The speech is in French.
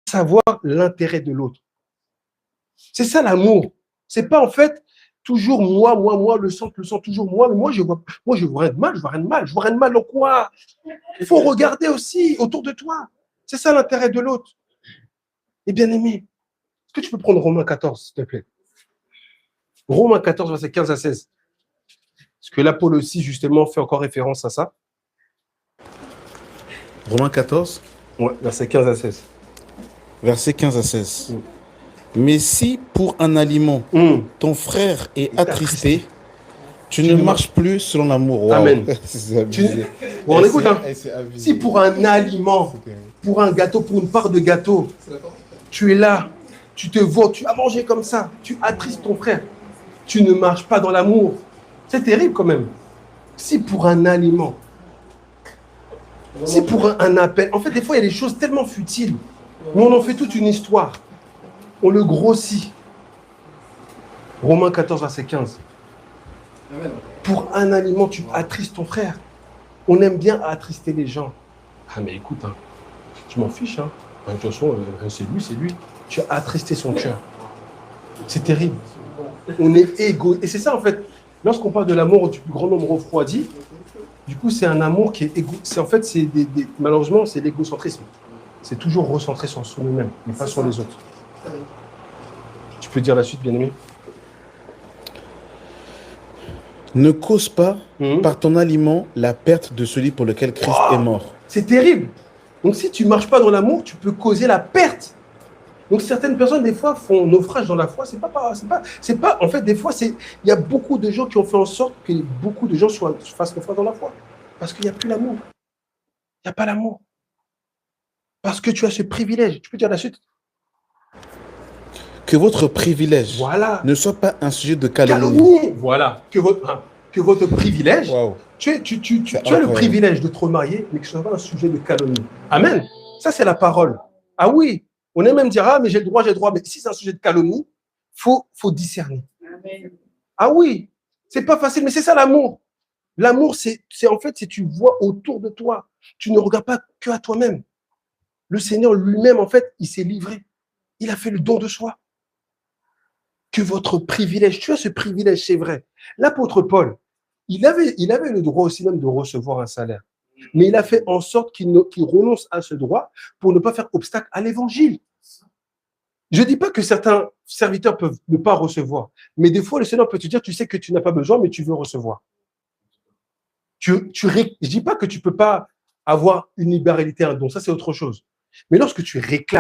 savoir l'intérêt de l'autre. C'est ça l'amour. C'est pas en fait toujours moi, le sang, toujours moi, mais moi je vois rien de mal, je vois rien de mal en quoi? Il faut regarder aussi autour de toi. C'est ça l'intérêt de l'autre. Et bien aimé, est-ce que tu peux prendre Romains 14, s'il te plaît? Romains 14, verset 15 à 16. Parce que là, Paul aussi, justement, fait encore référence à ça. Romains 14, ouais, verset 15 à 16. Verset 15 à 16. Mais si pour un aliment, ton frère est attristé, tu ne marches plus selon l'amour. Wow. Amen. On écoute, hein. Si pour un aliment, pour un gâteau, pour une part de gâteau, tu es là, tu te vois, tu as mangé comme ça, tu attristes ton frère, tu ne marches pas dans l'amour. C'est terrible quand même. Si pour un aliment, si pour un appel, en fait, des fois, il y a des choses tellement futiles, mais on en fait toute une histoire. On le grossit. Romains 14, verset 15. Amen. Pour un aliment, tu attristes ton frère. On aime bien attrister les gens. Ah, mais écoute, hein, je m'en fiche. Hein. De toute façon, c'est lui. Tu as attristé son cœur. C'est terrible. On est égoïste. Et c'est ça, en fait. Lorsqu'on parle de l'amour du plus grand nombre refroidi, du coup, c'est un amour qui est égoïste. En fait, malheureusement, c'est l'égocentrisme. C'est toujours recentré sur nous-mêmes, mais pas sur les autres. Tu peux dire la suite, bien-aimé? Ne cause pas par ton aliment la perte de celui pour lequel Christ est mort. C'est terrible. Donc, si tu ne marches pas dans l'amour, tu peux causer la perte. Donc, certaines personnes, des fois, font naufrage dans la foi. En fait, des fois, il y a beaucoup de gens qui ont fait en sorte que beaucoup de gens fassent naufrage dans la foi. Parce qu'il n'y a plus l'amour. Il n'y a pas l'amour. Parce que tu as ce privilège. Tu peux dire la suite? Que votre privilège ne soit pas un sujet de calomnie. Voilà. Que votre privilège, tu as le privilège de te remarier, mais que ce ne soit pas un sujet de calomnie. Amen. Ça, c'est la parole. Ah oui, on aime même dire, ah, mais j'ai le droit. Mais si c'est un sujet de calomnie, faut discerner. Amen. Ah oui, c'est pas facile, mais c'est ça l'amour. L'amour, c'est en fait, si tu vois autour de toi, tu ne regardes pas que à toi-même. Le Seigneur lui-même, en fait, il s'est livré. Il a fait le don de soi. Que votre privilège, tu as ce privilège, c'est vrai. L'apôtre Paul, il avait le droit aussi même de recevoir un salaire. Mais il a fait en sorte qu'il renonce à ce droit pour ne pas faire obstacle à l'évangile. Je ne dis pas que certains serviteurs peuvent ne pas recevoir, mais des fois, le Seigneur peut te dire, tu sais que tu n'as pas besoin, mais tu veux recevoir. Je ne dis pas que tu ne peux pas avoir une libéralité, un don, ça c'est autre chose. Mais lorsque tu réclames